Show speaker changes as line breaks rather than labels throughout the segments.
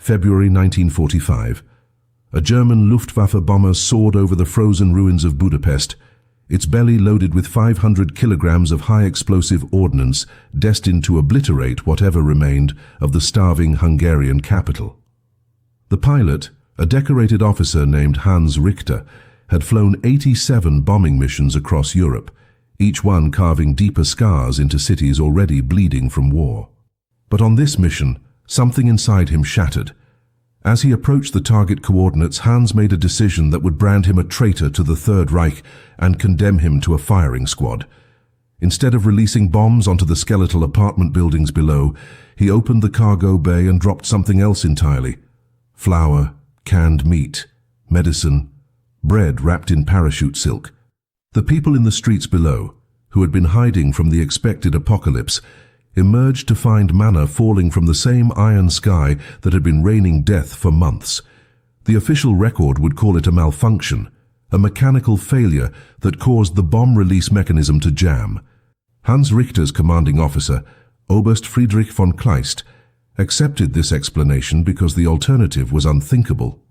February 1945. A German Luftwaffe bomber soared over the frozen ruins of Budapest, its belly loaded with 500 kilograms of high-explosive ordnance destined to obliterate whatever remained of the starving Hungarian capital. The pilot, a decorated officer named Hans Richter, had flown 87 bombing missions across Europe, each one carving deeper scars into cities already bleeding from war. But on this mission, something inside him shattered. As he approached the target coordinates, Hans made a decision that would brand him a traitor to the Third Reich and condemn him to a firing squad. Instead of releasing bombs onto the skeletal apartment buildings below, he opened the cargo bay and dropped something else entirely. Flour, canned meat, medicine, bread wrapped in parachute silk. The people in the streets below, who had been hiding from the expected apocalypse, emerged to find manna falling from the same iron sky that had been raining death for months. The official record would call it a malfunction, a mechanical failure that caused the bomb release mechanism to jam. Hans Richter's commanding officer, Oberst Friedrich von Kleist, accepted this explanation because the alternative was unthinkable,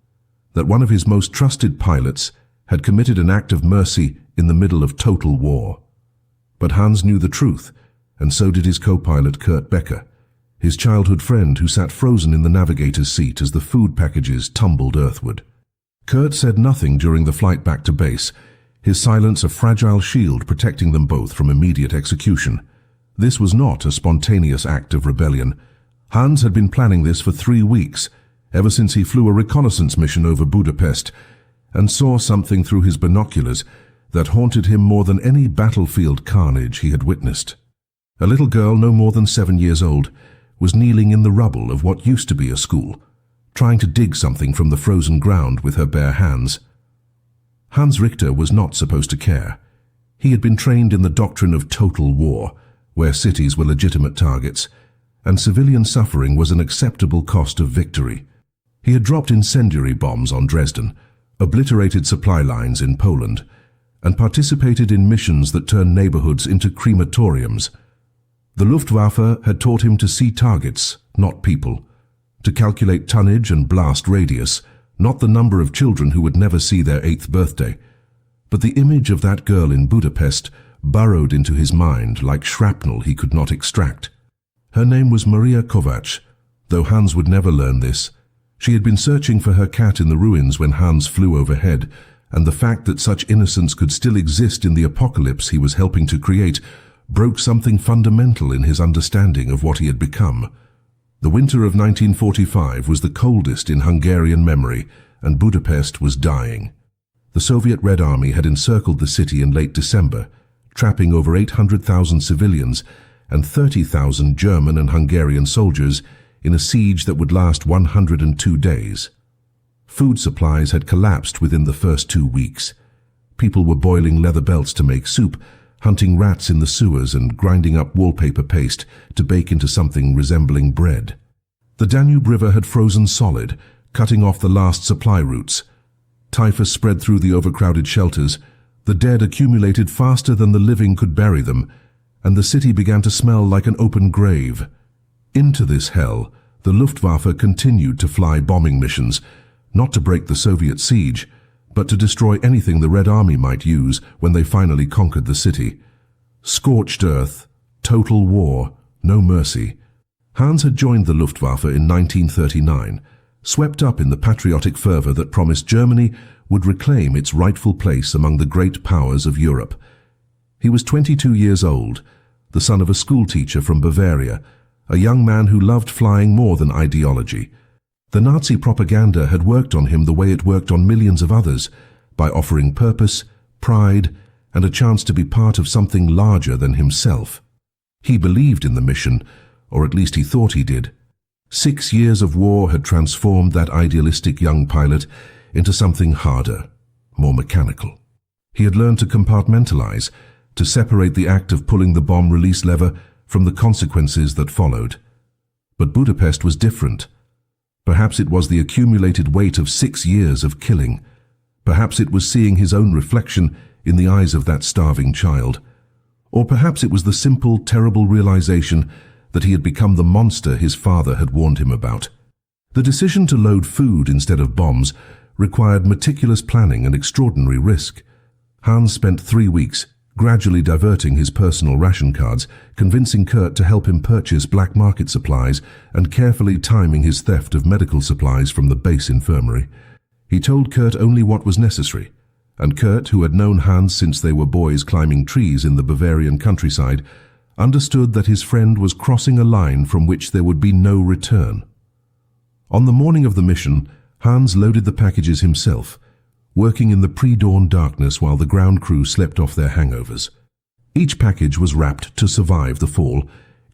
that one of his most trusted pilots had committed an act of mercy in the middle of total war. But Hans knew the truth, and so did his co-pilot Kurt Becker, his childhood friend who sat frozen in the navigator's seat as the food packages tumbled earthward. Kurt said nothing during the flight back to base, his silence a fragile shield protecting them both from immediate execution. This was not a spontaneous act of rebellion. Hans had been planning this for 3 weeks, ever since he flew a reconnaissance mission over Budapest, and saw something through his binoculars that haunted him more than any battlefield carnage he had witnessed. A little girl no more than 7 years old was kneeling in the rubble of what used to be a school, trying to dig something from the frozen ground with her bare hands. Hans Richter was not supposed to care. He had been trained in the doctrine of total war, where cities were legitimate targets, and civilian suffering was an acceptable cost of victory. He had dropped incendiary bombs on Dresden, obliterated supply lines in Poland, and participated in missions that turned neighborhoods into crematoriums. The Luftwaffe had taught him to see targets, not people, to calculate tonnage and blast radius, not the number of children who would never see their 8th birthday. But the image of that girl in Budapest burrowed into his mind like shrapnel he could not extract. Her name was Maria Kovacs, though Hans would never learn this. She had been searching for her cat in the ruins when Hans flew overhead, and the fact that such innocence could still exist in the apocalypse he was helping to create broke something fundamental in his understanding of what he had become. The winter of 1945 was the coldest in Hungarian memory, and Budapest was dying. The Soviet Red Army had encircled the city in late December, trapping over 800,000 civilians and 30,000 German and Hungarian soldiers in a siege that would last 102 days. Food supplies had collapsed within the first 2 weeks. People were boiling leather belts to make soup, hunting rats in the sewers and grinding up wallpaper paste to bake into something resembling bread. The Danube River had frozen solid, cutting off the last supply routes. Typhus spread through the overcrowded shelters, the dead accumulated faster than the living could bury them, and the city began to smell like an open grave. Into this hell, the Luftwaffe continued to fly bombing missions, not to break the Soviet siege, but to destroy anything the Red Army might use when they finally conquered the city. Scorched earth, total war, no mercy. Hans had joined the Luftwaffe in 1939, swept up in the patriotic fervor that promised Germany would reclaim its rightful place among the great powers of Europe. He was 22 years old, the son of a schoolteacher from Bavaria, a young man who loved flying more than ideology. The Nazi propaganda had worked on him the way it worked on millions of others, by offering purpose, pride, and a chance to be part of something larger than himself. He believed in the mission, or at least he thought he did. 6 years of war had transformed that idealistic young pilot into something harder, more mechanical. He had learned to compartmentalize, to separate the act of pulling the bomb release lever from the consequences that followed. But Budapest was different. Perhaps it was the accumulated weight of 6 years of killing. Perhaps it was seeing his own reflection in the eyes of that starving child. Or perhaps it was the simple, terrible realization that he had become the monster his father had warned him about. The decision to load food instead of bombs required meticulous planning and extraordinary risk. Hans spent 3 weeks gradually diverting his personal ration cards, convincing Kurt to help him purchase black market supplies and carefully timing his theft of medical supplies from the base infirmary. He told Kurt only what was necessary, and Kurt, who had known Hans since they were boys climbing trees in the Bavarian countryside, understood that his friend was crossing a line from which there would be no return. On the morning of the mission, Hans loaded the packages himself, working in the pre-dawn darkness while the ground crew slept off their hangovers. Each package was wrapped to survive the fall,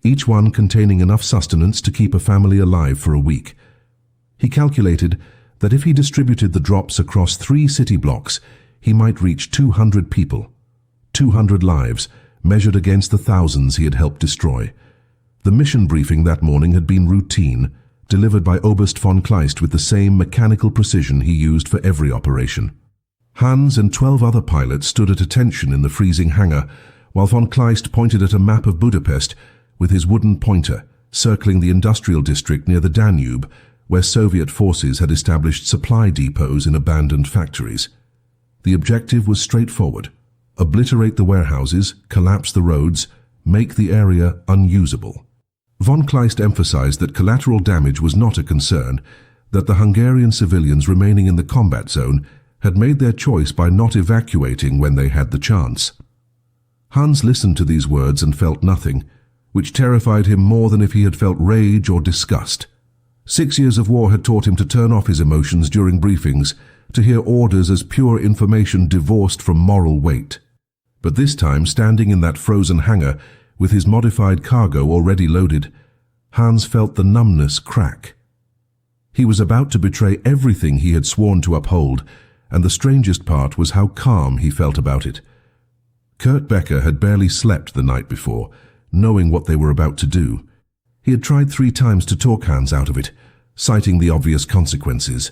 each one containing enough sustenance to keep a family alive for a week. He calculated that if he distributed the drops across 3 city blocks, he might reach 200 people, 200 lives, measured against the thousands he had helped destroy. The mission briefing that morning had been routine, delivered by Oberst von Kleist with the same mechanical precision he used for every operation. Hans and 12 other pilots stood at attention in the freezing hangar, while von Kleist pointed at a map of Budapest with his wooden pointer, circling the industrial district near the Danube, where Soviet forces had established supply depots in abandoned factories. The objective was straightforward: obliterate the warehouses, collapse the roads, make the area unusable. Von Kleist emphasized that collateral damage was not a concern, that the Hungarian civilians remaining in the combat zone had made their choice by not evacuating when they had the chance. Hans listened to these words and felt nothing, which terrified him more than if he had felt rage or disgust. 6 years of war had taught him to turn off his emotions during briefings, to hear orders as pure information divorced from moral weight. But this time, standing in that frozen hangar, with his modified cargo already loaded, Hans felt the numbness crack. He was about to betray everything he had sworn to uphold, and the strangest part was how calm he felt about it. Kurt Becker had barely slept the night before, knowing what they were about to do. He had tried 3 times to talk Hans out of it, citing the obvious consequences: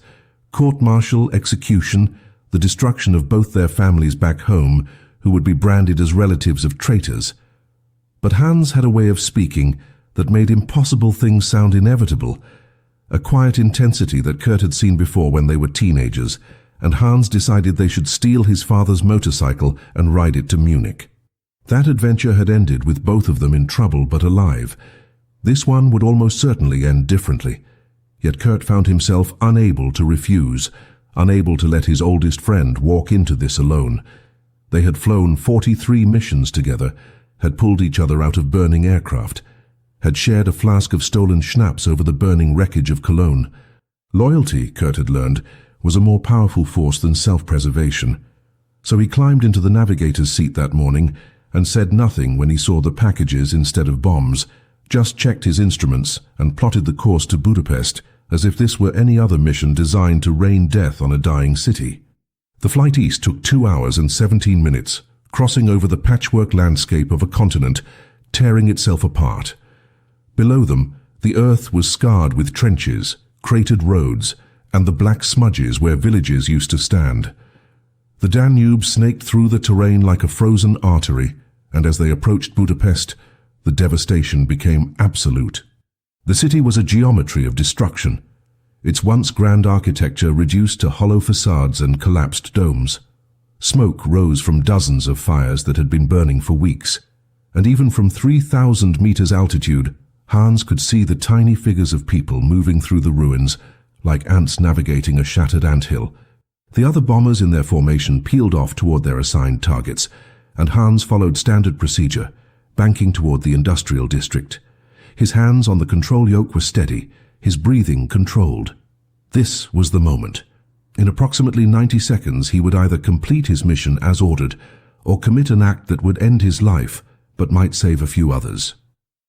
court-martial, execution, the destruction of both their families back home, who would be branded as relatives of traitors. But Hans had a way of speaking that made impossible things sound inevitable, a quiet intensity that Kurt had seen before when they were teenagers, and Hans decided they should steal his father's motorcycle and ride it to Munich. That adventure had ended with both of them in trouble but alive. This one would almost certainly end differently, yet Kurt found himself unable to refuse, unable to let his oldest friend walk into this alone. They had flown 43 missions together, had pulled each other out of burning aircraft, had shared a flask of stolen schnapps over the burning wreckage of Cologne. Loyalty, Kurt had learned, was a more powerful force than self-preservation. So he climbed into the navigator's seat that morning and said nothing when he saw the packages instead of bombs, just checked his instruments and plotted the course to Budapest as if this were any other mission designed to rain death on a dying city. The flight east took 2 hours and 17 minutes, crossing over the patchwork landscape of a continent, tearing itself apart. Below them, the earth was scarred with trenches, cratered roads, and the black smudges where villages used to stand. The Danube snaked through the terrain like a frozen artery, and as they approached Budapest, the devastation became absolute. The city was a geometry of destruction, its once grand architecture reduced to hollow facades and collapsed domes. Smoke rose from dozens of fires that had been burning for weeks, and even from 3,000 meters altitude, Hans could see the tiny figures of people moving through the ruins, like ants navigating a shattered anthill. The other bombers in their formation peeled off toward their assigned targets, and Hans followed standard procedure, banking toward the industrial district. His hands on the control yoke were steady, his breathing controlled. This was the moment. In approximately 90 seconds, he would either complete his mission as ordered, or commit an act that would end his life, but might save a few others.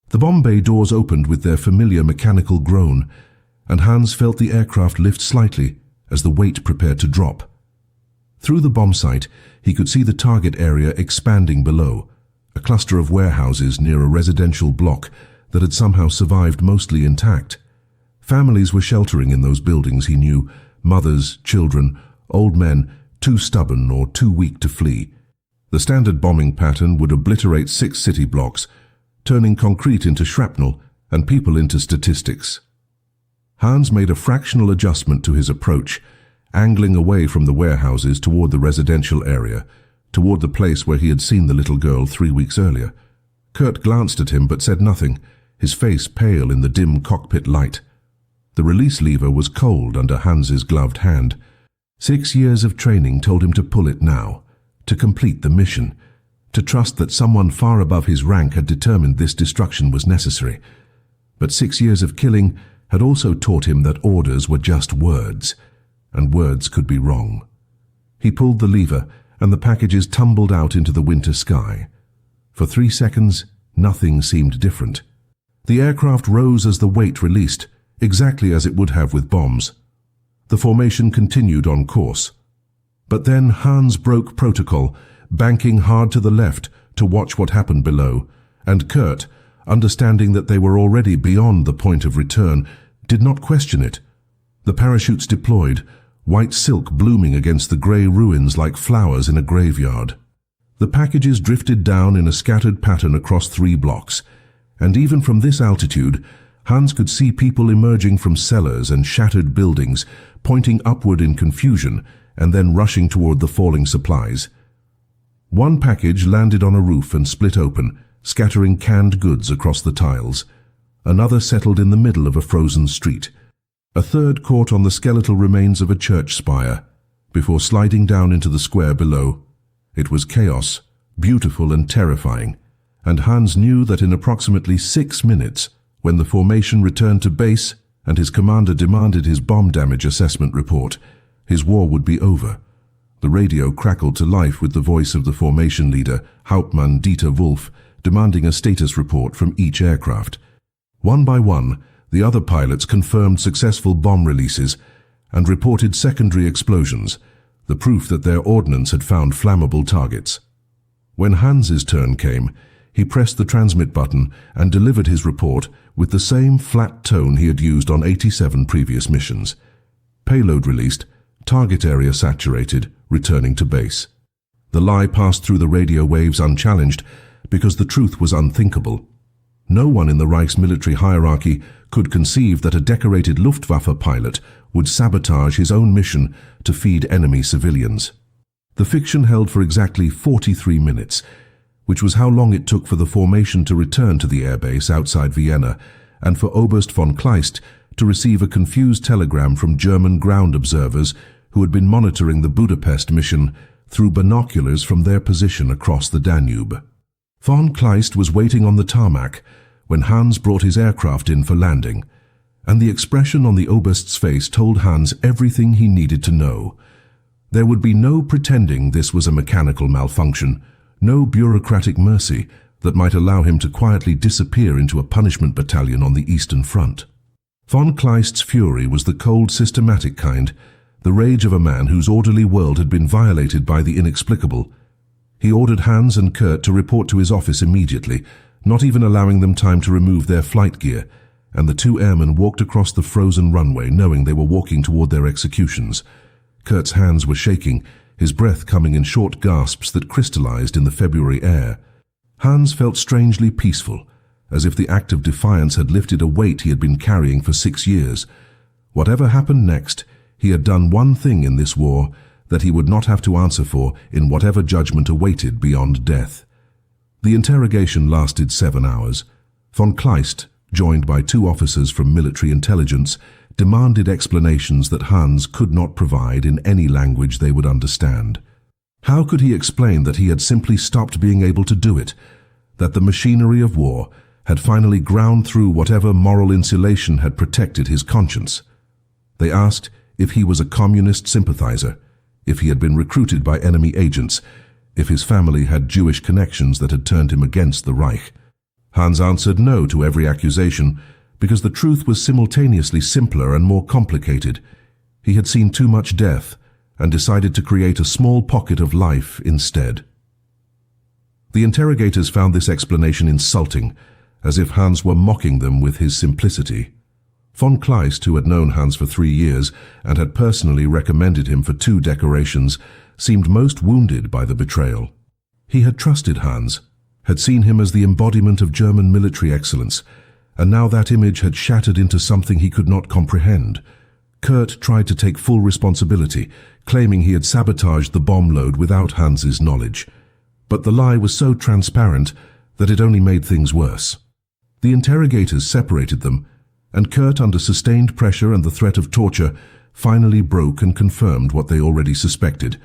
The bomb bay doors opened with their familiar mechanical groan, and Hans felt the aircraft lift slightly as the weight prepared to drop. Through the bomb sight, he could see the target area expanding below, a cluster of warehouses near a residential block that had somehow survived mostly intact. Families were sheltering in those buildings, he knew, mothers, children, old men, too stubborn or too weak to flee. The standard bombing pattern would obliterate 6 city blocks, turning concrete into shrapnel and people into statistics. Hans made a fractional adjustment to his approach, angling away from the warehouses toward the residential area, toward the place where he had seen the little girl 3 weeks earlier. Kurt glanced at him but said nothing, his face pale in the dim cockpit light. The release lever was cold under Hans's gloved hand. 6 years of training told him to pull it now, to complete the mission, to trust that someone far above his rank had determined this destruction was necessary. But 6 years of killing had also taught him that orders were just words, and words could be wrong. He pulled the lever, and the packages tumbled out into the winter sky. For 3 seconds, nothing seemed different. The aircraft rose as the weight released, exactly as it would have with bombs. The formation continued on course. But then Hans broke protocol, banking hard to the left to watch what happened below, and Kurt, understanding that they were already beyond the point of return, did not question it. The parachutes deployed, white silk blooming against the grey ruins like flowers in a graveyard. The packages drifted down in a scattered pattern across 3 blocks, and even from this altitude, Hans could see people emerging from cellars and shattered buildings, pointing upward in confusion and then rushing toward the falling supplies. One package landed on a roof and split open, scattering canned goods across the tiles. Another settled in the middle of a frozen street. A third caught on the skeletal remains of a church spire, before sliding down into the square below. It was chaos, beautiful and terrifying, and Hans knew that in approximately 6 minutes, when the formation returned to base and his commander demanded his bomb damage assessment report, his war would be over. The radio crackled to life with the voice of the formation leader, Hauptmann Dieter Wolf, demanding a status report from each aircraft. One by one, the other pilots confirmed successful bomb releases and reported secondary explosions, the proof that their ordnance had found flammable targets. When Hans's turn came, he pressed the transmit button and delivered his report with the same flat tone he had used on 87 previous missions. Payload released, target area saturated, returning to base. The lie passed through the radio waves unchallenged because the truth was unthinkable. No one in the Reich's military hierarchy could conceive that a decorated Luftwaffe pilot would sabotage his own mission to feed enemy civilians. The fiction held for exactly 43 minutes, which was how long it took for the formation to return to the airbase outside Vienna and for Oberst von Kleist to receive a confused telegram from German ground observers who had been monitoring the Budapest mission through binoculars from their position across the Danube. Von Kleist was waiting on the tarmac when Hans brought his aircraft in for landing, and the expression on the Oberst's face told Hans everything he needed to know. There would be no pretending this was a mechanical malfunction, no bureaucratic mercy that might allow him to quietly disappear into a punishment battalion on the Eastern Front. Von Kleist's fury was the cold, systematic kind, the rage of a man whose orderly world had been violated by the inexplicable. He ordered Hans and Kurt to report to his office immediately, not even allowing them time to remove their flight gear, and the 2 airmen walked across the frozen runway knowing they were walking toward their executions. Kurt's hands were shaking, his breath coming in short gasps that crystallized in the February air. Hans felt strangely peaceful, as if the act of defiance had lifted a weight he had been carrying for 6 years. Whatever happened next, he had done one thing in this war that he would not have to answer for in whatever judgment awaited beyond death. The interrogation lasted 7 hours. Von Kleist, joined by 2 officers from military intelligence, demanded explanations that Hans could not provide in any language they would understand. How could he explain that he had simply stopped being able to do it, that the machinery of war had finally ground through whatever moral insulation had protected his conscience? They asked if he was a communist sympathizer, if he had been recruited by enemy agents, if his family had Jewish connections that had turned him against the Reich. Hans answered no to every accusation, because the truth was simultaneously simpler and more complicated. He had seen too much death and decided to create a small pocket of life instead. The interrogators found this explanation insulting, as if Hans were mocking them with his simplicity. Von Kleist, who had known Hans for 3 years and had personally recommended him for 2 decorations, seemed most wounded by the betrayal. He had trusted Hans, had seen him as the embodiment of German military excellence, and now that image had shattered into something he could not comprehend. Kurt tried to take full responsibility, claiming he had sabotaged the bomb load without Hans's knowledge. But the lie was so transparent that it only made things worse. The interrogators separated them, and Kurt, under sustained pressure and the threat of torture, finally broke and confirmed what they already suspected,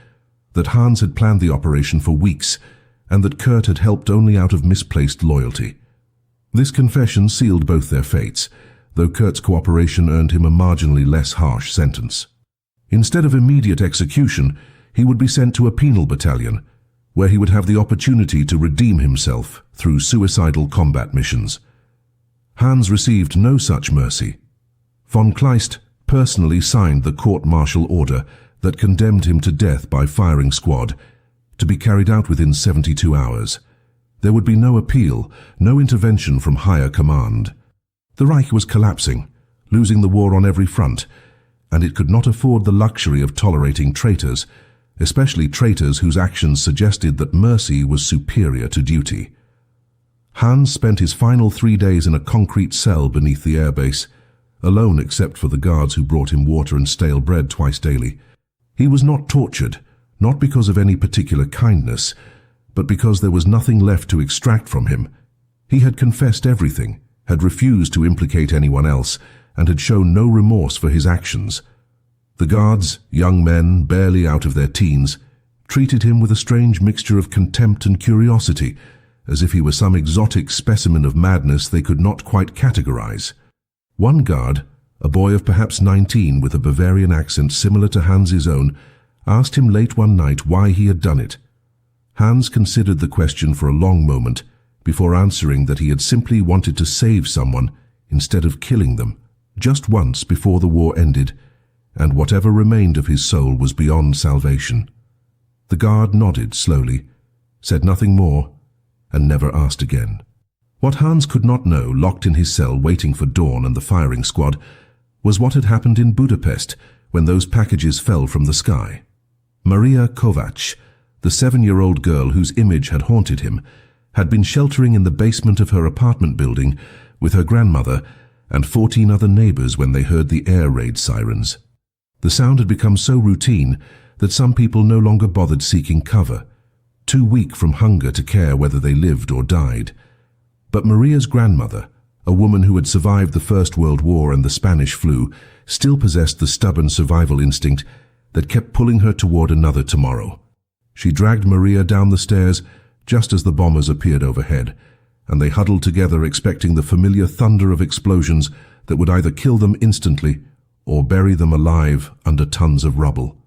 that Hans had planned the operation for weeks, and that Kurt had helped only out of misplaced loyalty. This confession sealed both their fates, though Kurt's cooperation earned him a marginally less harsh sentence. Instead of immediate execution, he would be sent to a penal battalion, where he would have the opportunity to redeem himself through suicidal combat missions. Hans received no such mercy. Von Kleist personally signed the court-martial order that condemned him to death by firing squad, to be carried out within 72 hours. There would be no appeal, no intervention from higher command. The Reich was collapsing, losing the war on every front, and it could not afford the luxury of tolerating traitors, especially traitors whose actions suggested that mercy was superior to duty. Hans spent his final 3 days in a concrete cell beneath the airbase, alone except for the guards who brought him water and stale bread twice daily. He was not tortured, not because of any particular kindness, but because there was nothing left to extract from him. He had confessed everything, had refused to implicate anyone else, and had shown no remorse for his actions. The guards, young men barely out of their teens, treated him with a strange mixture of contempt and curiosity, as if he were some exotic specimen of madness they could not quite categorize. One guard, a boy of perhaps 19 with a Bavarian accent similar to Hans's own, asked him late one night why he had done it. Hans considered the question for a long moment before answering that he had simply wanted to save someone instead of killing them, just once before the war ended, and whatever remained of his soul was beyond salvation. The guard nodded slowly, said nothing more, and never asked again. What Hans could not know, locked in his cell waiting for dawn and the firing squad, was what had happened in Budapest when those packages fell from the sky. Maria Kovacs, the 7-year-old girl whose image had haunted him, had been sheltering in the basement of her apartment building with her grandmother and 14 other neighbors when they heard the air raid sirens. The sound had become so routine that some people no longer bothered seeking cover, too weak from hunger to care whether they lived or died. But Maria's grandmother, a woman who had survived the First World War and the Spanish flu, still possessed the stubborn survival instinct that kept pulling her toward another tomorrow. She dragged Maria down the stairs just as the bombers appeared overhead, and they huddled together expecting the familiar thunder of explosions that would either kill them instantly or bury them alive under tons of rubble.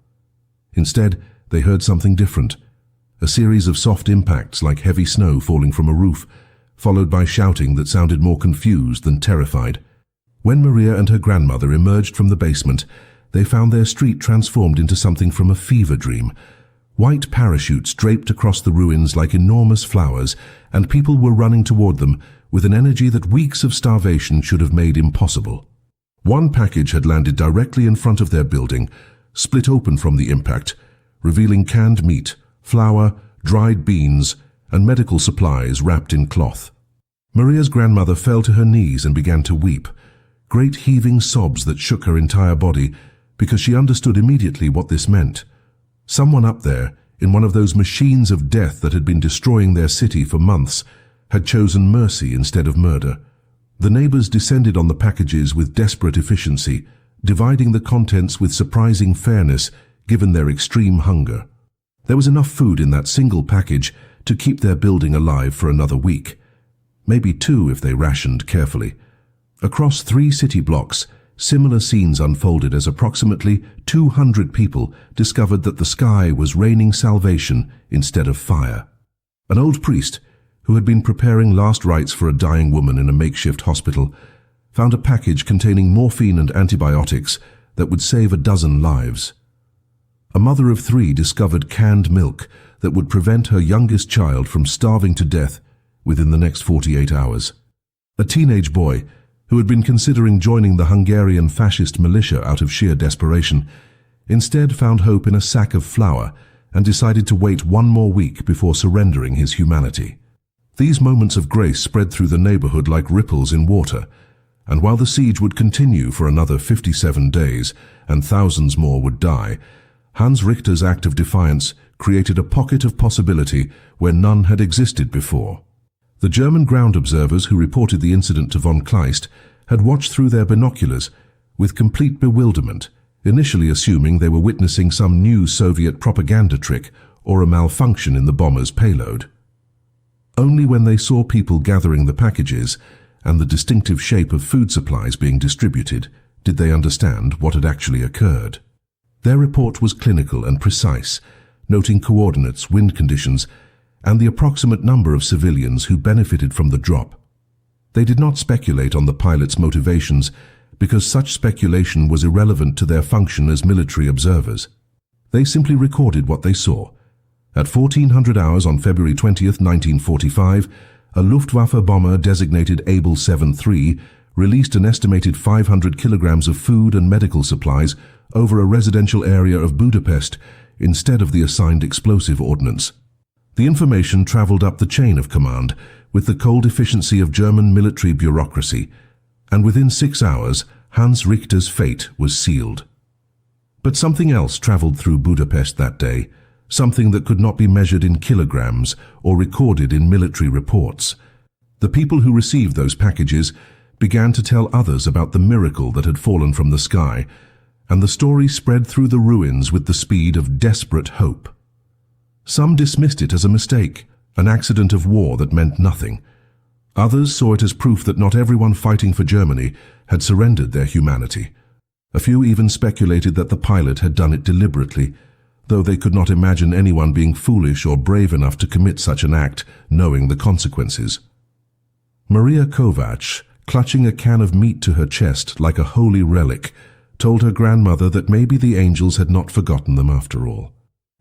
Instead, they heard something different, a series of soft impacts like heavy snow falling from a roof, followed by shouting that sounded more confused than terrified. When Maria and her grandmother emerged from the basement, they found their street transformed into something from a fever dream. White parachutes draped across the ruins like enormous flowers, and people were running toward them with an energy that weeks of starvation should have made impossible. One package had landed directly in front of their building, split open from the impact, revealing canned meat, flour, dried beans, and medical supplies wrapped in cloth. Maria's grandmother fell to her knees and began to weep, great heaving sobs that shook her entire body, because she understood immediately what this meant. Someone up there, in one of those machines of death that had been destroying their city for months, had chosen mercy instead of murder. The neighbors descended on the packages with desperate efficiency, dividing the contents with surprising fairness given their extreme hunger. There was enough food in that single package to keep their building alive for another week. Maybe 2 if they rationed carefully. Across 3 city blocks, similar scenes unfolded as approximately 200 people discovered that the sky was raining salvation instead of fire. An old priest, who had been preparing last rites for a dying woman in a makeshift hospital, found a package containing morphine and antibiotics that would save 12 lives. A mother of 3 discovered canned milk that would prevent her youngest child from starving to death within the next 48 hours. A teenage boy, who had been considering joining the Hungarian fascist militia out of sheer desperation, instead found hope in a sack of flour and decided to wait 1 more week before surrendering his humanity. These moments of grace spread through the neighborhood like ripples in water, and while the siege would continue for another 57 days and thousands more would die, Hans Richter's act of defiance created a pocket of possibility where none had existed before. The German ground observers who reported the incident to von Kleist had watched through their binoculars with complete bewilderment, initially assuming they were witnessing some new Soviet propaganda trick or a malfunction in the bomber's payload. Only when they saw people gathering the packages and the distinctive shape of food supplies being distributed did they understand what had actually occurred. Their report was clinical and precise, noting coordinates, wind conditions, and the approximate number of civilians who benefited from the drop. They did not speculate on the pilot's motivations because such speculation was irrelevant to their function as military observers. They simply recorded what they saw. At 1400 hours on February 20th, 1945, a Luftwaffe bomber designated Able 73 released an estimated 500 kilograms of food and medical supplies over a residential area of Budapest instead of the assigned explosive ordnance. The information traveled up the chain of command with the cold efficiency of German military bureaucracy, and within 6 hours, Hans Richter's fate was sealed. But something else traveled through Budapest that day, something that could not be measured in kilograms or recorded in military reports. The people who received those packages began to tell others about the miracle that had fallen from the sky, and the story spread through the ruins with the speed of desperate hope. Some dismissed it as a mistake, an accident of war that meant nothing. Others saw it as proof that not everyone fighting for Germany had surrendered their humanity. A few even speculated that the pilot had done it deliberately, though they could not imagine anyone being foolish or brave enough to commit such an act, knowing the consequences. Maria Kovacs, clutching a can of meat to her chest like a holy relic, told her grandmother that maybe the angels had not forgotten them after all.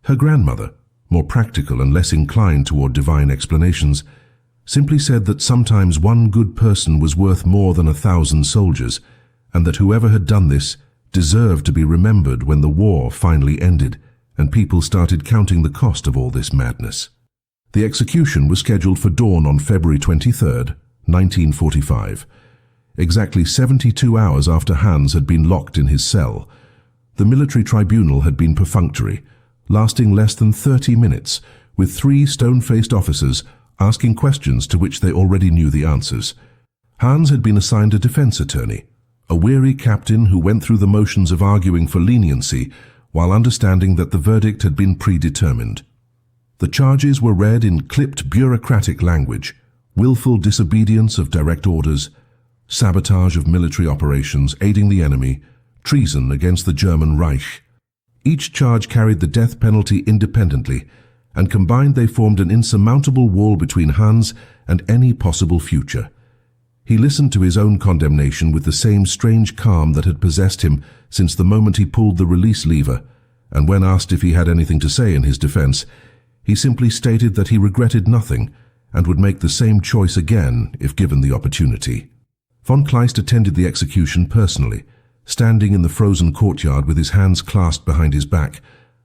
Her grandmother, more practical and less inclined toward divine explanations, simply said that sometimes one good person was worth more than 1,000 soldiers, and that whoever had done this deserved to be remembered when the war finally ended and people started counting the cost of all this madness. The execution was scheduled for dawn on February 23rd, 1945. Exactly 72 hours after Hans had been locked in his cell. The military tribunal had been perfunctory, lasting less than 30 minutes, with 3 stone-faced officers asking questions to which they already knew the answers. Hans had been assigned a defense attorney, a weary captain who went through the motions of arguing for leniency while understanding that the verdict had been predetermined. The charges were read in clipped bureaucratic language: willful disobedience of direct orders, sabotage of military operations, aiding the enemy, treason against the German Reich. Each charge carried the death penalty independently, and combined they formed an insurmountable wall between Hans and any possible future. He listened to his own condemnation with the same strange calm that had possessed him since the moment he pulled the release lever, and when asked if he had anything to say in his defense, he simply stated that he regretted nothing and would make the same choice again if given the opportunity. Von Kleist attended the execution personally, standing in the frozen courtyard with his hands clasped behind his back,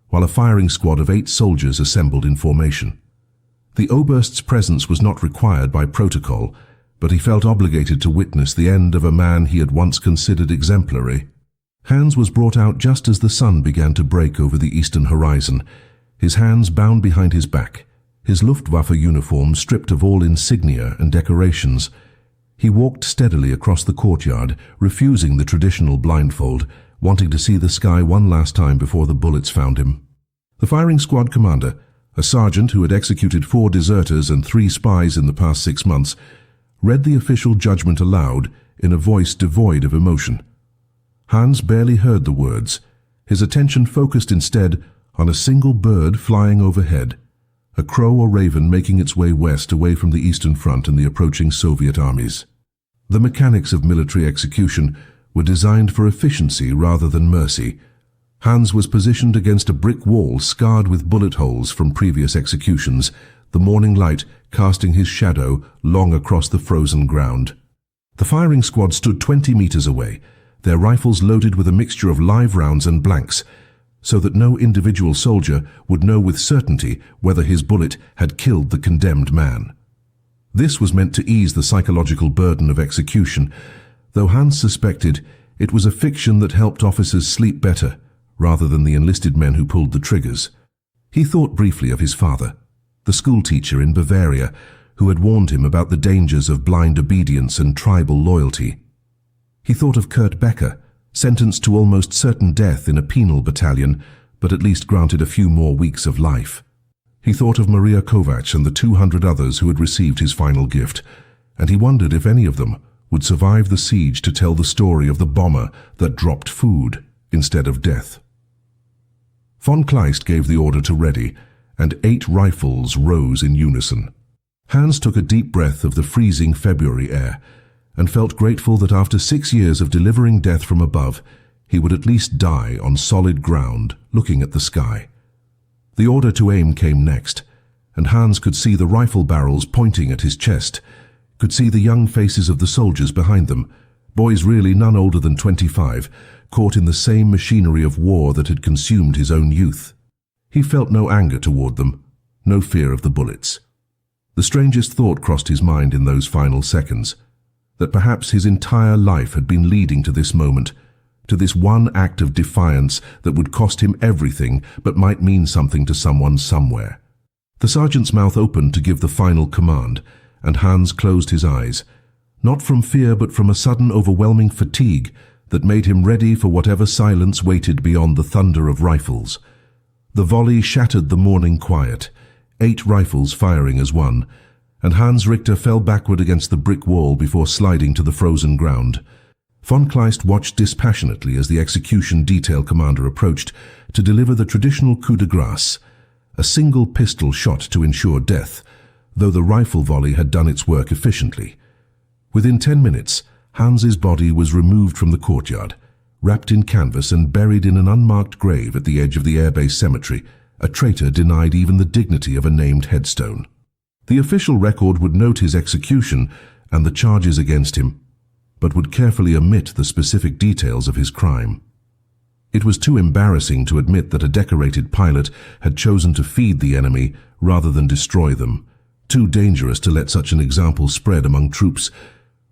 while a firing squad of 8 soldiers assembled in formation. The Oberst's presence was not required by protocol, but he felt obligated to witness the end of a man he had once considered exemplary. Hans was brought out just as the sun began to break over the eastern horizon, his hands bound behind his back, his Luftwaffe uniform stripped of all insignia and decorations. He walked steadily across the courtyard, refusing the traditional blindfold, wanting to see the sky one last time before the bullets found him. The firing squad commander, a sergeant who had executed 4 deserters and 3 spies in the past 6 months, read the official judgment aloud in a voice devoid of emotion. Hans barely heard the words. His attention focused instead on a single bird flying overhead, a crow or raven making its way west away from the Eastern Front and the approaching Soviet armies. The mechanics of military execution were designed for efficiency rather than mercy. Hans was positioned against a brick wall scarred with bullet holes from previous executions, the morning light casting his shadow long across the frozen ground. The firing squad stood 20 meters away, their rifles loaded with a mixture of live rounds and blanks, so that no individual soldier would know with certainty whether his bullet had killed the condemned man. This was meant to ease the psychological burden of execution, though Hans suspected it was a fiction that helped officers sleep better, rather than the enlisted men who pulled the triggers. He thought briefly of his father, the schoolteacher in Bavaria, who had warned him about the dangers of blind obedience and tribal loyalty. He thought of Kurt Becker, sentenced to almost certain death in a penal battalion, but at least granted a few more weeks of life. He thought of Maria Kovac and the 200 others who had received his final gift, and he wondered if any of them would survive the siege to tell the story of the bomber that dropped food instead of death. Von Kleist gave the order to ready, and 8 rifles rose in unison. Hans took a deep breath of the freezing February air, and felt grateful that after 6 years of delivering death from above, he would at least die on solid ground, looking at the sky. The order to aim came next, and Hans could see the rifle barrels pointing at his chest, could see the young faces of the soldiers behind them, boys really none older than 25, caught in the same machinery of war that had consumed his own youth. He felt no anger toward them, no fear of the bullets. The strangest thought crossed his mind in those final seconds, that perhaps his entire life had been leading to this moment, to this one act of defiance that would cost him everything but might mean something to someone somewhere. The sergeant's mouth opened to give the final command, and Hans closed his eyes, not from fear but from a sudden overwhelming fatigue that made him ready for whatever silence waited beyond the thunder of rifles. The volley shattered the morning quiet, 8 rifles firing as one, and Hans Richter fell backward against the brick wall before sliding to the frozen ground. Von Kleist watched dispassionately as the execution detail commander approached to deliver the traditional coup de grace, a single pistol shot to ensure death, though the rifle volley had done its work efficiently. Within 10 minutes, Hans's body was removed from the courtyard, wrapped in canvas and buried in an unmarked grave at the edge of the airbase cemetery, a traitor denied even the dignity of a named headstone. The official record would note his execution and the charges against him, but would carefully omit the specific details of his crime. It was too embarrassing to admit that a decorated pilot had chosen to feed the enemy rather than destroy them, too dangerous to let such an example spread among troops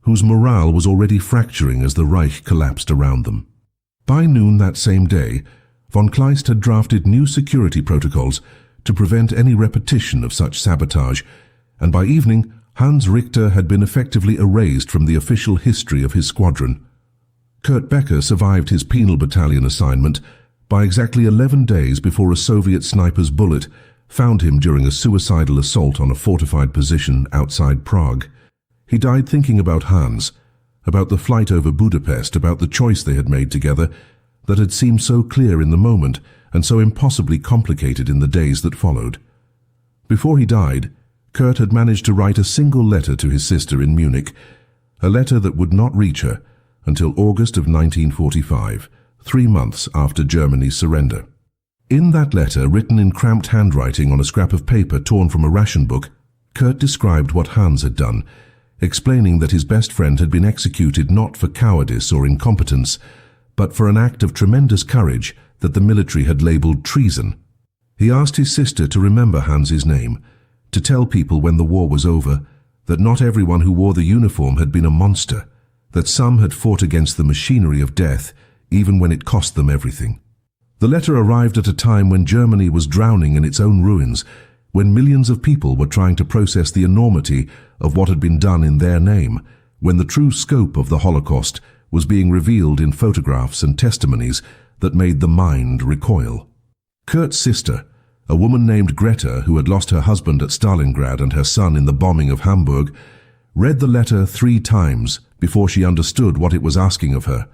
whose morale was already fracturing as the Reich collapsed around them. By noon that same day, von Kleist had drafted new security protocols to prevent any repetition of such sabotage, and by evening, Hans Richter had been effectively erased from the official history of his squadron. Kurt Becker survived his penal battalion assignment by exactly 11 days before a Soviet sniper's bullet found him during a suicidal assault on a fortified position outside Prague. He died thinking about Hans, about the flight over Budapest, about the choice they had made together that had seemed so clear in the moment and so impossibly complicated in the days that followed. Before he died, Kurt had managed to write a single letter to his sister in Munich, a letter that would not reach her until August of 1945, 3 months after Germany's surrender. In that letter, written in cramped handwriting on a scrap of paper torn from a ration book, Kurt described what Hans had done, explaining that his best friend had been executed not for cowardice or incompetence, but for an act of tremendous courage that the military had labeled treason. He asked his sister to remember Hans's name, to tell people when the war was over that not everyone who wore the uniform had been a monster, that some had fought against the machinery of death, even when it cost them everything. The letter arrived at a time when Germany was drowning in its own ruins, when millions of people were trying to process the enormity of what had been done in their name, when the true scope of the Holocaust was being revealed in photographs and testimonies that made the mind recoil. Kurt's sister, a woman named Greta who had lost her husband at Stalingrad and her son in the bombing of Hamburg, read the letter 3 times before she understood what it was asking of her.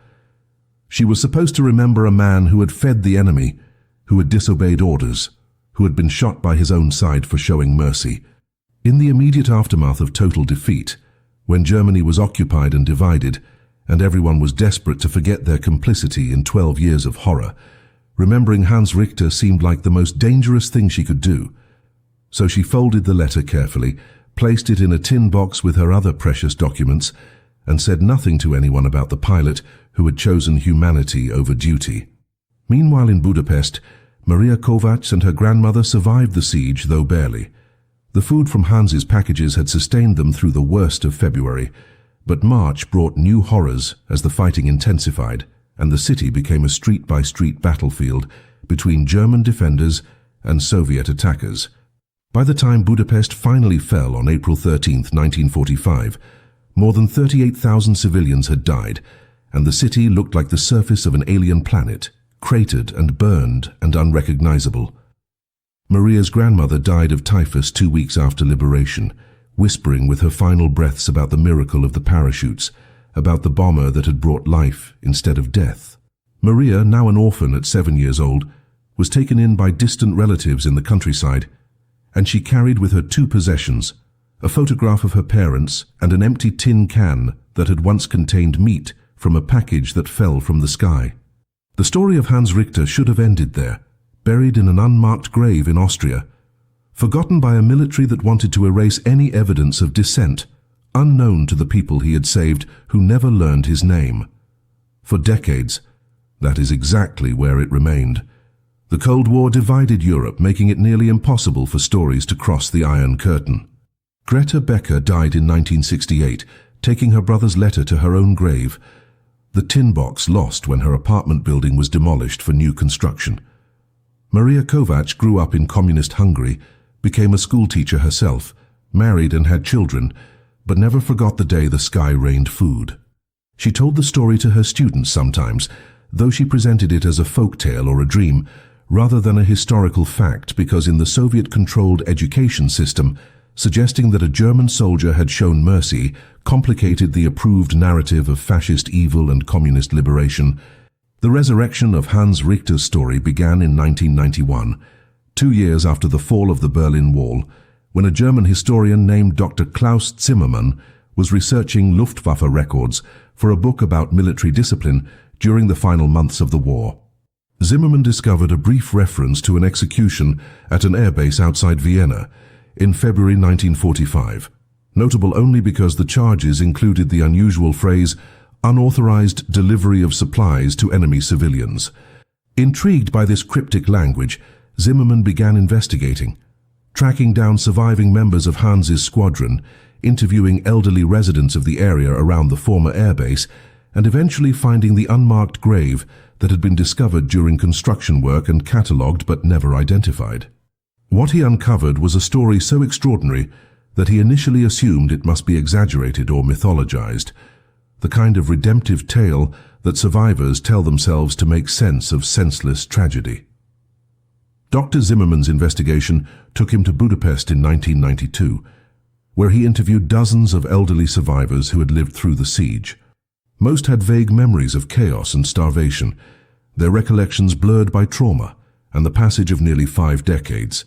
She was supposed to remember a man who had fed the enemy, who had disobeyed orders, who had been shot by his own side for showing mercy. In the immediate aftermath of total defeat, when Germany was occupied and divided, and everyone was desperate to forget their complicity in 12 years of horror, remembering Hans Richter seemed like the most dangerous thing she could do. So she folded the letter carefully, placed it in a tin box with her other precious documents, and said nothing to anyone about the pilot who had chosen humanity over duty. Meanwhile in Budapest, Maria Kovacs and her grandmother survived the siege, though barely. The The food from Hans's packages had sustained them through the worst of February, but March brought new horrors as the fighting intensified and the city became a street-by-street battlefield between German defenders and Soviet attackers. By the time Budapest finally fell on April 13, 1945, more than 38,000 civilians had died, and the city looked like the surface of an alien planet, cratered and burned and unrecognizable. Maria's grandmother died of typhus 2 weeks after liberation, whispering with her final breaths about the miracle of the parachutes, about the bomber that had brought life instead of death. Maria, now an orphan at 7 years old, was taken in by distant relatives in the countryside, and she carried with her 2 possessions, a photograph of her parents and an empty tin can that had once contained meat from a package that fell from the sky. The story of Hans Richter should have ended there, buried in an unmarked grave in Austria, forgotten by a military that wanted to erase any evidence of dissent, unknown to the people he had saved who never learned his name. For decades, that is exactly where it remained. The Cold War divided Europe, making it nearly impossible for stories to cross the Iron Curtain. Greta Becker died in 1968, taking her brother's letter to her own grave, the tin box lost when her apartment building was demolished for new construction. Maria Kovacs grew up in communist Hungary, became a schoolteacher herself, married and had children, but never forgot the day the sky rained food. She told the story to her students sometimes, though she presented it as a folk tale or a dream, rather than a historical fact, because in the Soviet-controlled education system, suggesting that a German soldier had shown mercy complicated the approved narrative of fascist evil and communist liberation. The resurrection of Hans Richter's story began in 1991, 2 years after the fall of the Berlin Wall, when a German historian named Dr. Klaus Zimmermann was researching Luftwaffe records for a book about military discipline during the final months of the war. Zimmermann discovered a brief reference to an execution at an airbase outside Vienna in February 1945, notable only because the charges included the unusual phrase, unauthorized delivery of supplies to enemy civilians. Intrigued by this cryptic language, Zimmermann began investigating, tracking down surviving members of Hans's squadron, interviewing elderly residents of the area around the former airbase, and eventually finding the unmarked grave that had been discovered during construction work and catalogued but never identified. What he uncovered was a story so extraordinary that he initially assumed it must be exaggerated or mythologized, the kind of redemptive tale that survivors tell themselves to make sense of senseless tragedy. Dr. Zimmermann's investigation took him to Budapest in 1992, where he interviewed dozens of elderly survivors who had lived through the siege. Most had vague memories of chaos and starvation, their recollections blurred by trauma and the passage of nearly 5 decades.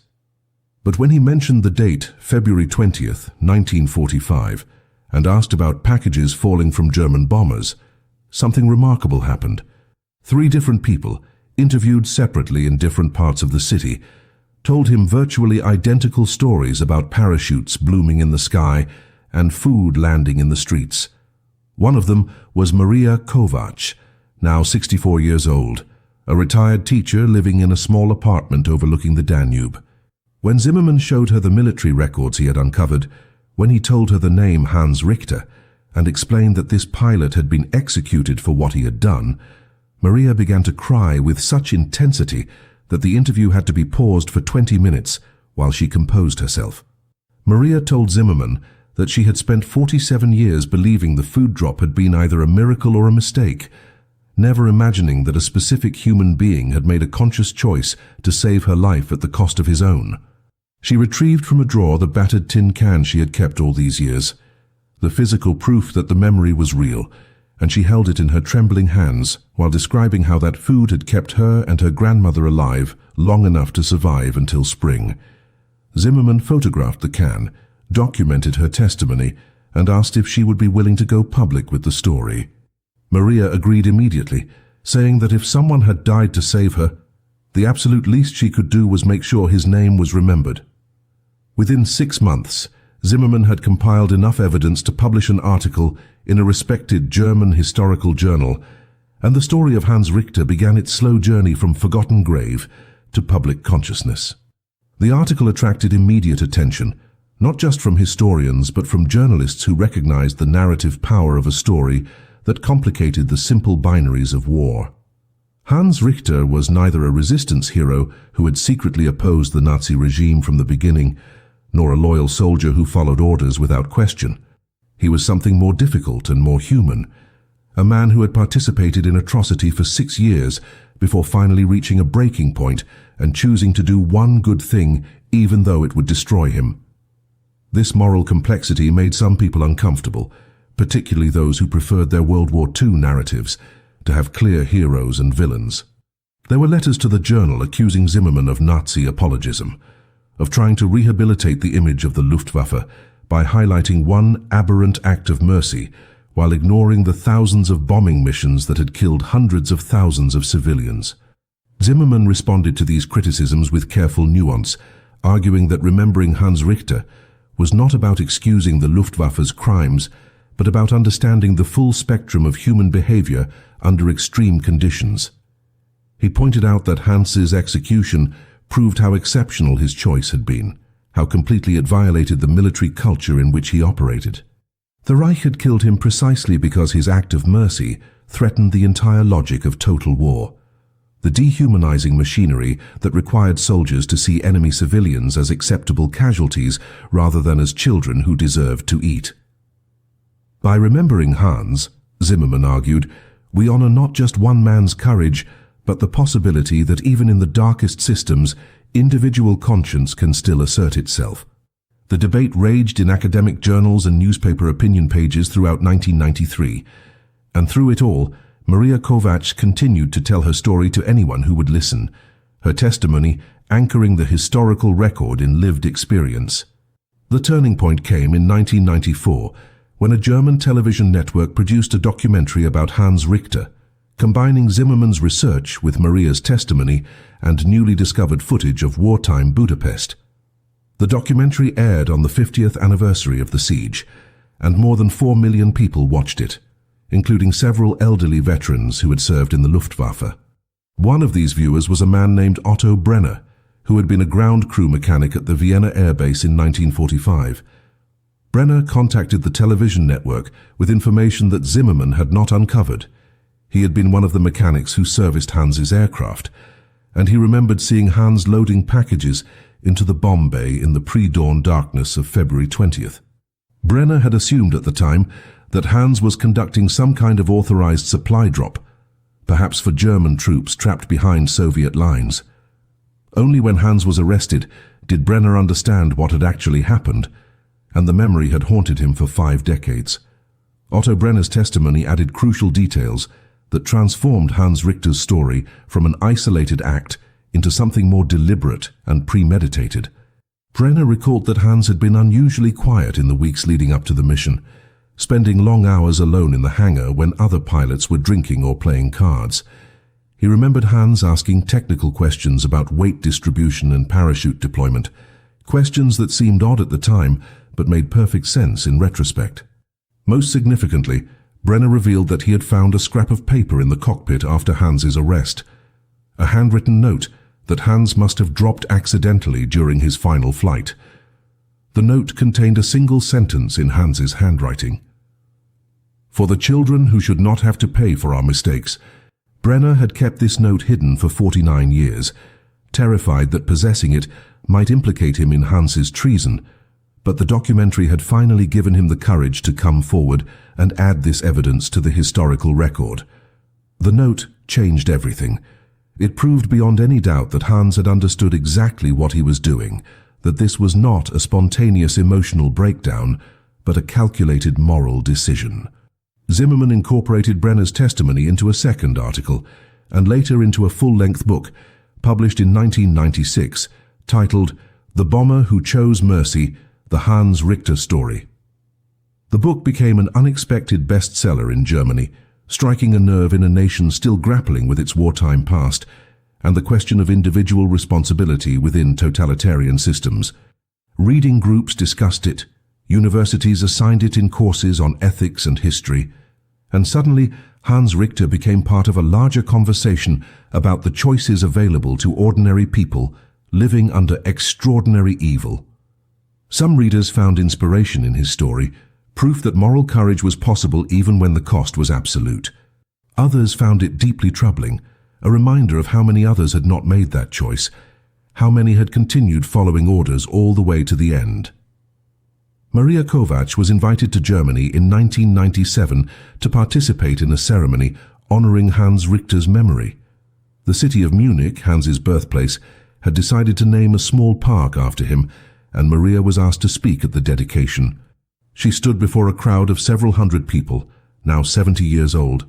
But when he mentioned the date, February 20th, 1945, and asked about packages falling from German bombers, something remarkable happened. 3 different people, interviewed separately in different parts of the city, told him virtually identical stories about parachutes blooming in the sky and food landing in the streets. One of them was Maria Kovacs, now 64 years old, a retired teacher living in a small apartment overlooking the Danube. When Zimmermann showed her the military records he had uncovered, when he told her the name Hans Richter, and explained that this pilot had been executed for what he had done, Maria began to cry with such intensity that the interview had to be paused for 20 minutes while she composed herself. Maria told Zimmermann that she had spent 47 years believing the food drop had been either a miracle or a mistake, never imagining that a specific human being had made a conscious choice to save her life at the cost of his own. She retrieved from a drawer the battered tin can she had kept all these years, the physical proof that the memory was real, and she held it in her trembling hands while describing how that food had kept her and her grandmother alive long enough to survive until spring. Zimmermann photographed the can, documented her testimony, and asked if she would be willing to go public with the story. Maria agreed immediately, saying that if someone had died to save her, the absolute least she could do was make sure his name was remembered. Within 6 months, Zimmermann had compiled enough evidence to publish an article in a respected German historical journal, and the story of Hans Richter began its slow journey from forgotten grave to public consciousness. The article attracted immediate attention, not just from historians but from journalists who recognized the narrative power of a story that complicated the simple binaries of war. Hans Richter was neither a resistance hero who had secretly opposed the Nazi regime from the beginning, nor a loyal soldier who followed orders without question. He was something more difficult and more human, a man who had participated in atrocity for 6 years before finally reaching a breaking point and choosing to do one good thing even though it would destroy him. This moral complexity made some people uncomfortable, particularly those who preferred their World War II narratives to have clear heroes and villains. There were letters to the Journal accusing Zimmermann of Nazi apologism, of trying to rehabilitate the image of the Luftwaffe by highlighting one aberrant act of mercy while ignoring the thousands of bombing missions that had killed hundreds of thousands of civilians. Zimmermann responded to these criticisms with careful nuance, arguing that remembering Hans Richter was not about excusing the Luftwaffe's crimes, but about understanding the full spectrum of human behavior under extreme conditions. He pointed out that Hans's execution proved how exceptional his choice had been, how completely it violated the military culture in which he operated. The Reich had killed him precisely because his act of mercy threatened the entire logic of total war. The dehumanizing machinery that required soldiers to see enemy civilians as acceptable casualties rather than as children who deserved to eat. By remembering Hans, Zimmermann argued, we honor not just one man's courage, but the possibility that even in the darkest systems, individual conscience can still assert itself. The debate raged in academic journals and newspaper opinion pages throughout 1993, and through it all, Maria Kovacs continued to tell her story to anyone who would listen, her testimony anchoring the historical record in lived experience. The turning point came in 1994, when a German television network produced a documentary about Hans Richter, combining Zimmermann's research with Maria's testimony and newly discovered footage of wartime Budapest. The documentary aired on the 50th anniversary of the siege, and more than 4 million people watched it, including several elderly veterans who had served in the Luftwaffe. One of these viewers was a man named Otto Brenner, who had been a ground crew mechanic at the Vienna Air Base in 1945. Brenner contacted the television network with information that Zimmermann had not uncovered. He had been one of the mechanics who serviced Hans's aircraft, and he remembered seeing Hans loading packages into the bomb bay in the pre-dawn darkness of February 20th. Brenner had assumed at the time that Hans was conducting some kind of authorized supply drop, perhaps for German troops trapped behind Soviet lines. Only when Hans was arrested did Brenner understand what had actually happened, and the memory had haunted him for 5 decades. Otto Brenner's testimony added crucial details that transformed Hans Richter's story from an isolated act into something more deliberate and premeditated. Brenner recalled that Hans had been unusually quiet in the weeks leading up to the mission, spending long hours alone in the hangar when other pilots were drinking or playing cards. He remembered Hans asking technical questions about weight distribution and parachute deployment, questions that seemed odd at the time but made perfect sense in retrospect. Most significantly, Brenner revealed that he had found a scrap of paper in the cockpit after Hans's arrest, a handwritten note that Hans must have dropped accidentally during his final flight. The note contained a single sentence in Hans's handwriting. For the children who should not have to pay for our mistakes. Brenner had kept this note hidden for 49 years, terrified that possessing it might implicate him in Hans's treason, but the documentary had finally given him the courage to come forward and add this evidence to the historical record. The note changed everything. It proved beyond any doubt that Hans had understood exactly what he was doing, that this was not a spontaneous emotional breakdown, but a calculated moral decision. Zimmermann incorporated Brenner's testimony into a second article, and later into a full-length book, published in 1996, titled The Bomber Who Chose Mercy, The Hans Richter Story. The book became an unexpected bestseller in Germany, striking a nerve in a nation still grappling with its wartime past and the question of individual responsibility within totalitarian systems. Reading groups discussed it, universities assigned it in courses on ethics and history, and suddenly Hans Richter became part of a larger conversation about the choices available to ordinary people living under extraordinary evil. Some readers found inspiration in his story, proof that moral courage was possible even when the cost was absolute. Others found it deeply troubling, a reminder of how many others had not made that choice, how many had continued following orders all the way to the end. Maria Kovacs was invited to Germany in 1997 to participate in a ceremony honoring Hans Richter's memory. The city of Munich, Hans's birthplace, had decided to name a small park after him, and Maria was asked to speak at the dedication. She stood before a crowd of several hundred people, now 70 years old,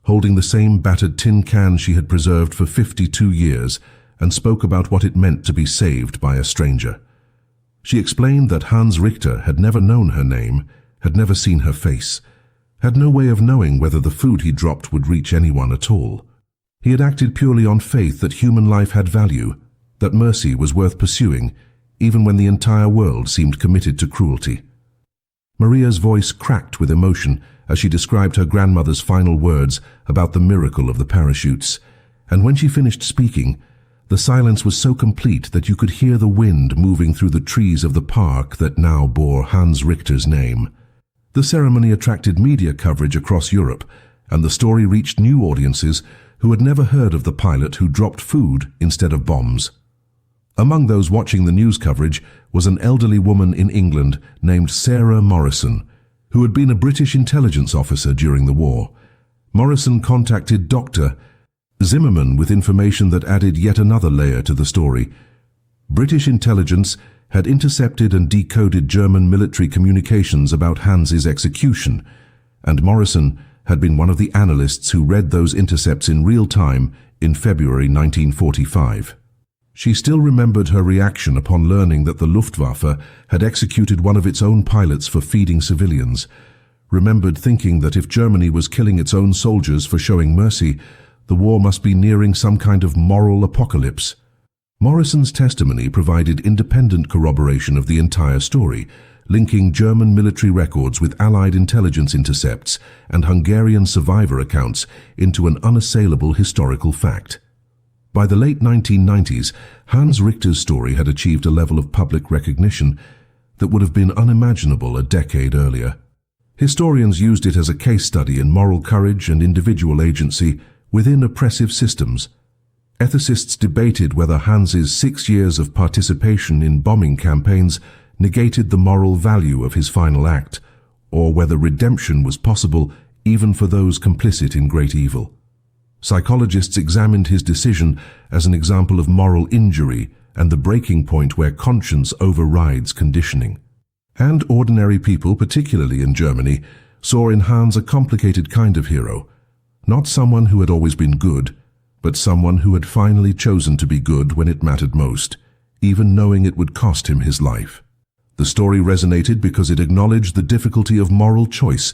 holding the same battered tin can she had preserved for 52 years, and spoke about what it meant to be saved by a stranger. She explained that Hans Richter had never known her name, had never seen her face, had no way of knowing whether the food he dropped would reach anyone at all. He had acted purely on faith that human life had value, that mercy was worth pursuing, even when the entire world seemed committed to cruelty. Maria's voice cracked with emotion as she described her grandmother's final words about the miracle of the parachutes, and when she finished speaking, the silence was so complete that you could hear the wind moving through the trees of the park that now bore Hans Richter's name. The ceremony attracted media coverage across Europe, and the story reached new audiences who had never heard of the pilot who dropped food instead of bombs. Among those watching the news coverage was an elderly woman in England named Sarah Morrison, who had been a British intelligence officer during the war. Morrison contacted Dr. Zimmerman with information that added yet another layer to the story. British intelligence had intercepted and decoded German military communications about Hans's execution, and Morrison had been one of the analysts who read those intercepts in real time in February 1945. She still remembered her reaction upon learning that the Luftwaffe had executed one of its own pilots for feeding civilians, remembered thinking that if Germany was killing its own soldiers for showing mercy, the war must be nearing some kind of moral apocalypse. Morrison's testimony provided independent corroboration of the entire story, linking German military records with Allied intelligence intercepts and Hungarian survivor accounts into an unassailable historical fact. By the late 1990s, Hans Richter's story had achieved a level of public recognition that would have been unimaginable a decade earlier. Historians used it as a case study in moral courage and individual agency within oppressive systems. Ethicists debated whether Hans's 6 years of participation in bombing campaigns negated the moral value of his final act, or whether redemption was possible even for those complicit in great evil. Psychologists examined his decision as an example of moral injury and the breaking point where conscience overrides conditioning. And ordinary people, particularly in Germany, saw in Hans a complicated kind of hero, not someone who had always been good, but someone who had finally chosen to be good when it mattered most, even knowing it would cost him his life. The story resonated because it acknowledged the difficulty of moral choice,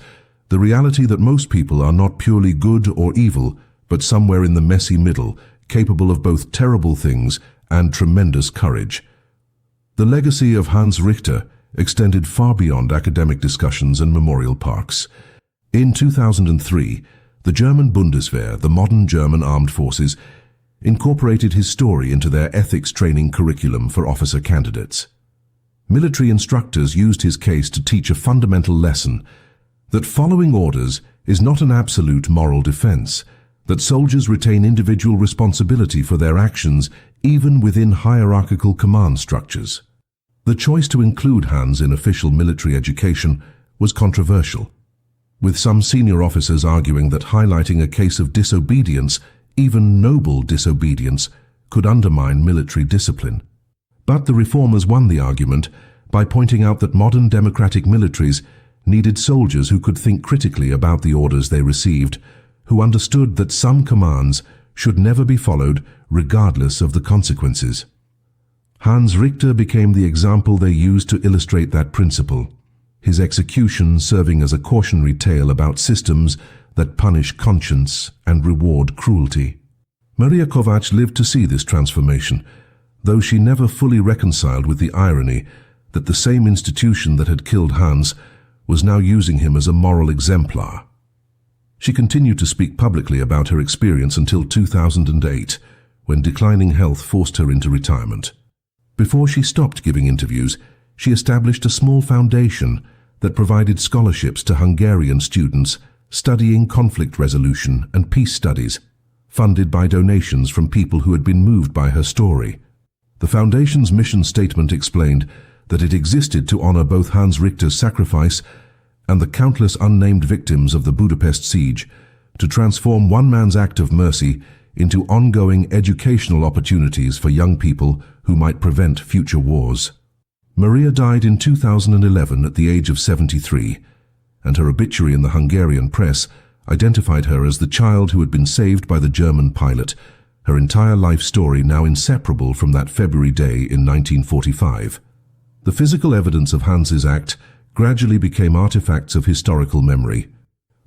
the reality that most people are not purely good or evil, but somewhere in the messy middle, capable of both terrible things and tremendous courage. The legacy of Hans Richter extended far beyond academic discussions and memorial parks. In 2003, the German Bundeswehr, the modern German armed forces, incorporated his story into their ethics training curriculum for officer candidates. Military instructors used his case to teach a fundamental lesson, that following orders is not an absolute moral defense, that soldiers retain individual responsibility for their actions even within hierarchical command structures. The choice to include Hans in official military education was controversial, with some senior officers arguing that highlighting a case of disobedience, even noble disobedience, could undermine military discipline. But the reformers won the argument by pointing out that modern democratic militaries needed soldiers who could think critically about the orders they received, who understood that some commands should never be followed regardless of the consequences. Hans Richter became the example they used to illustrate that principle, his execution serving as a cautionary tale about systems that punish conscience and reward cruelty. Maria Kovacs lived to see this transformation, though she never fully reconciled with the irony that the same institution that had killed Hans was now using him as a moral exemplar. She continued to speak publicly about her experience until 2008, when declining health forced her into retirement. Before she stopped giving interviews, she established a small foundation that provided scholarships to Hungarian students studying conflict resolution and peace studies, funded by donations from people who had been moved by her story. The foundation's mission statement explained that it existed to honor both Hans Richter's sacrifice and the countless unnamed victims of the Budapest siege, to transform one man's act of mercy into ongoing educational opportunities for young people who might prevent future wars. Maria died in 2011 at the age of 73, and her obituary in the Hungarian press identified her as the child who had been saved by the German pilot, her entire life story now inseparable from that February day in 1945. The physical evidence of Hans's act gradually became artifacts of historical memory.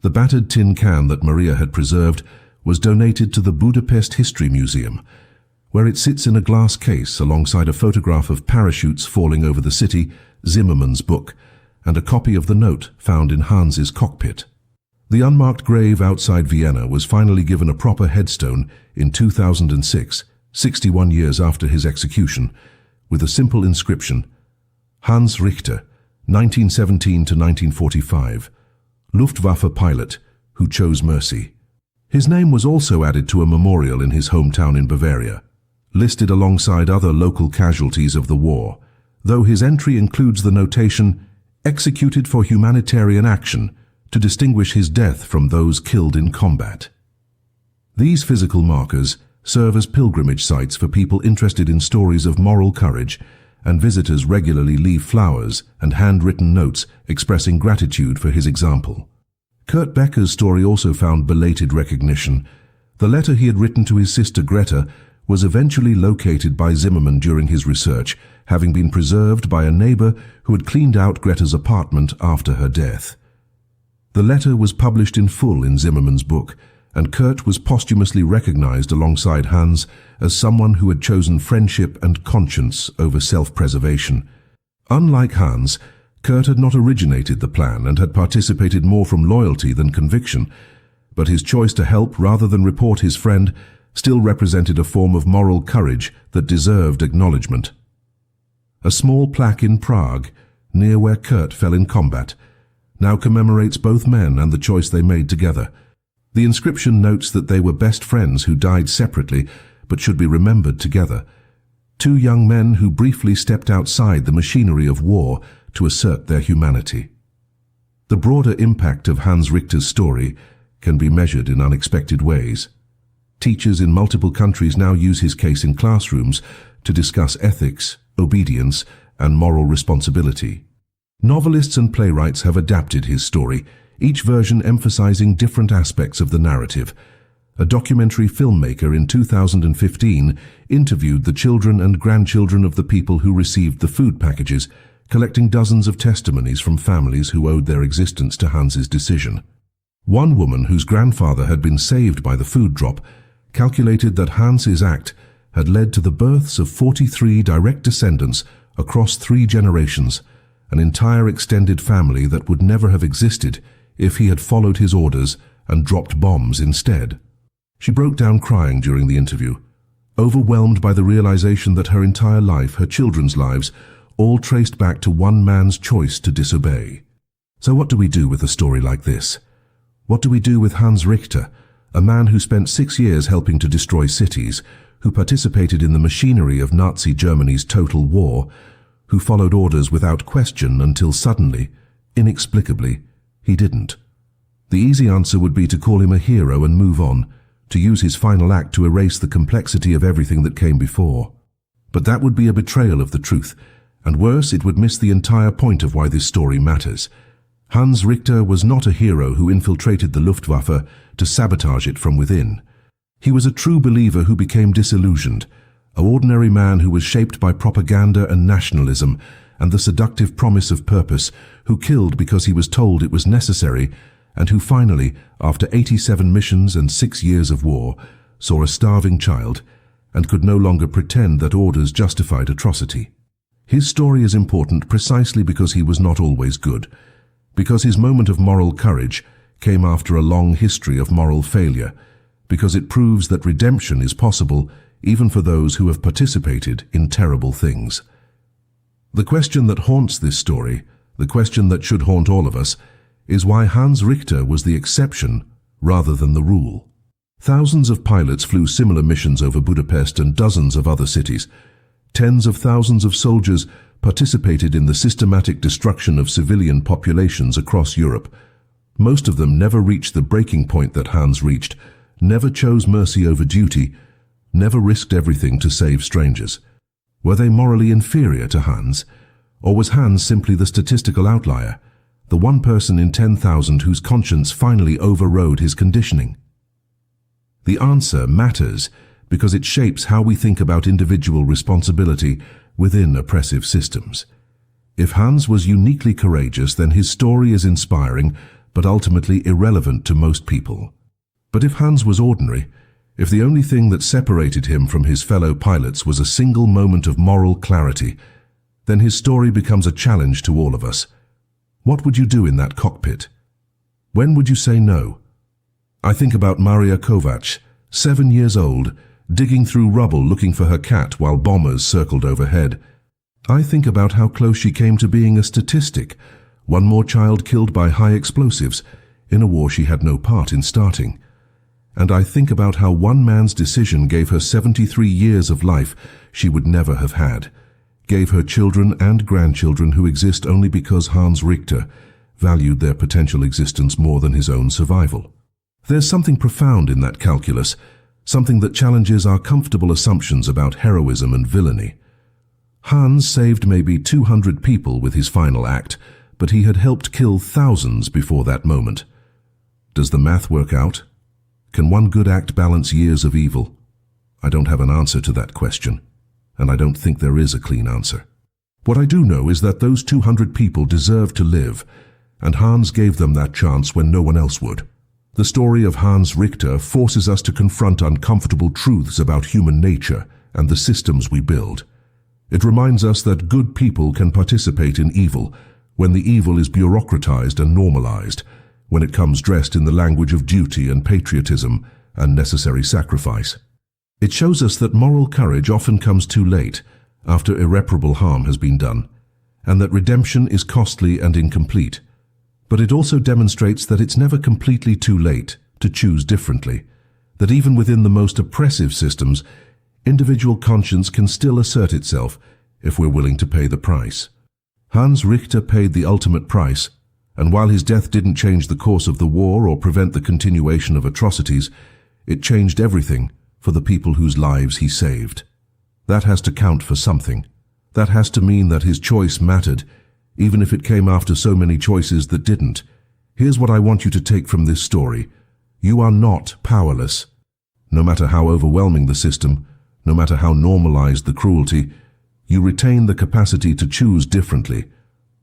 The battered tin can that Maria had preserved was donated to the Budapest History Museum, where it sits in a glass case alongside a photograph of parachutes falling over the city, Zimmermann's book, and a copy of the note found in Hans's cockpit. The unmarked grave outside Vienna was finally given a proper headstone in 2006, 61 years after his execution, with a simple inscription: Hans Richter, 1917 to 1945, Luftwaffe pilot who chose mercy. His name was also added to a memorial in his hometown in Bavaria, listed alongside other local casualties of the war, though his entry includes the notation, executed for humanitarian action, to distinguish his death from those killed in combat. These physical markers serve as pilgrimage sites for people interested in stories of moral courage, and visitors regularly leave flowers and handwritten notes expressing gratitude for his example. Kurt Becker's story also found belated recognition. The letter he had written to his sister Greta was eventually located by Zimmermann during his research, having been preserved by a neighbor who had cleaned out Greta's apartment after her death. The letter was published in full in Zimmermann's book, and Kurt was posthumously recognized alongside Hans as someone who had chosen friendship and conscience over self-preservation. Unlike Hans, Kurt had not originated the plan and had participated more from loyalty than conviction, but his choice to help rather than report his friend still represented a form of moral courage that deserved acknowledgement. A small plaque in Prague, near where Kurt fell in combat, now commemorates both men and the choice they made together. The inscription notes that they were best friends who died separately but should be remembered together. Two young men who briefly stepped outside the machinery of war to assert their humanity. The broader impact of Hans Richter's story can be measured in unexpected ways. Teachers in multiple countries now use his case in classrooms to discuss ethics, obedience, and moral responsibility. Novelists and playwrights have adapted his story, each version emphasizing different aspects of the narrative. A documentary filmmaker in 2015 interviewed the children and grandchildren of the people who received the food packages, collecting dozens of testimonies from families who owed their existence to Hans's decision. One woman whose grandfather had been saved by the food drop calculated that Hans's act had led to the births of 43 direct descendants across 3 generations, an entire extended family that would never have existed if he had followed his orders and dropped bombs instead. She broke down crying during the interview, overwhelmed by the realization that her entire life, her children's lives, all traced back to one man's choice to disobey. So what do we do with a story like this? What do we do with Hans Richter, a man who spent 6 years helping to destroy cities, who participated in the machinery of Nazi Germany's total war, who followed orders without question until suddenly, inexplicably, he didn't? The easy answer would be to call him a hero and move on, to use his final act to erase the complexity of everything that came before. But that would be a betrayal of the truth, and worse, it would miss the entire point of why this story matters. Hans Richter was not a hero who infiltrated the Luftwaffe to sabotage it from within. He was a true believer who became disillusioned, an ordinary man who was shaped by propaganda and nationalism and the seductive promise of purpose, who killed because he was told it was necessary, and who finally, after 87 missions and 6 years of war, saw a starving child and could no longer pretend that orders justified atrocity. His story is important precisely because he was not always good, because his moment of moral courage came after a long history of moral failure, because it proves that redemption is possible even for those who have participated in terrible things. The question that haunts this story, the question that should haunt all of us, is why Hans Richter was the exception rather than the rule. Thousands of pilots flew similar missions over Budapest and dozens of other cities. Tens of thousands of soldiers participated in the systematic destruction of civilian populations across Europe. Most of them never reached the breaking point that Hans reached, never chose mercy over duty, never risked everything to save strangers. Were they morally inferior to Hans? Or was Hans simply the statistical outlier, the one person in 10,000 whose conscience finally overrode his conditioning? The answer matters because it shapes how we think about individual responsibility within oppressive systems. If Hans was uniquely courageous, then his story is inspiring but ultimately irrelevant to most people. But if Hans was ordinary, if the only thing that separated him from his fellow pilots was a single moment of moral clarity, then his story becomes a challenge to all of us. What would you do in that cockpit? When would you say no? I think about Maria Kovacs, 7 years old, digging through rubble looking for her cat while bombers circled overhead. I think about how close she came to being a statistic, one more child killed by high explosives, in a war she had no part in starting. And I think about how one man's decision gave her 73 years of life she would never have had, gave her children and grandchildren who exist only because Hans Richter valued their potential existence more than his own survival. There's something profound in that calculus, something that challenges our comfortable assumptions about heroism and villainy. Hans saved maybe 200 people with his final act, but he had helped kill thousands before that moment. Does the math work out? Can one good act balance years of evil? I don't have an answer to that question, and I don't think there is a clean answer. What I do know is that those 200 people deserved to live, and Hans gave them that chance when no one else would. The story of Hans Richter forces us to confront uncomfortable truths about human nature and the systems we build. It reminds us that good people can participate in evil when the evil is bureaucratized and normalized, when it comes dressed in the language of duty and patriotism and necessary sacrifice. It shows us that moral courage often comes too late, after irreparable harm has been done, and that redemption is costly and incomplete. But it also demonstrates that it's never completely too late to choose differently, that even within the most oppressive systems, individual conscience can still assert itself if we're willing to pay the price. Hans Richter paid the ultimate price, and while his death didn't change the course of the war or prevent the continuation of atrocities, it changed everything for the people whose lives he saved. That has to count for something. That has to mean that his choice mattered, even if it came after so many choices that didn't. Here's what I want you to take from this story. You are not powerless. No matter how overwhelming the system, no matter how normalized the cruelty, you retain the capacity to choose differently.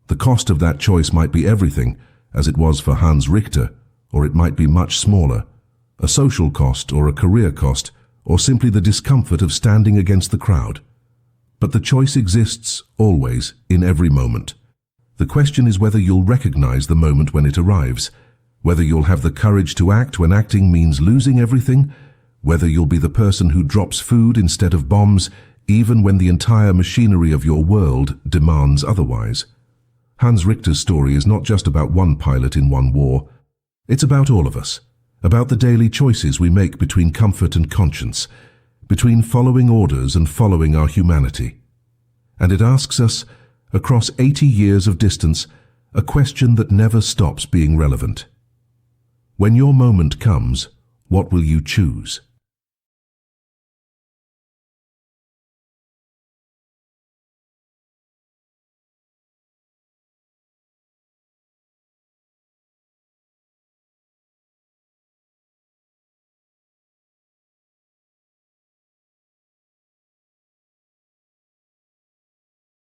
The cost of that choice might be everything, as it was for Hans Richter, or it might be much smaller. A social cost or a career cost, or simply the discomfort of standing against the crowd. But the choice exists always, in every moment. The question is whether you'll recognize the moment when it arrives, whether you'll have the courage to act when acting means losing everything, whether you'll be the person who drops food instead of bombs, even when the entire machinery of your world demands otherwise. Hans Richter's story is not just about one pilot in one war. It's about all of us, about the daily choices we make between comfort and conscience, between following orders and following our humanity. And it asks us, across 80 years of distance, a question that never stops being relevant. When your moment comes, what will you choose?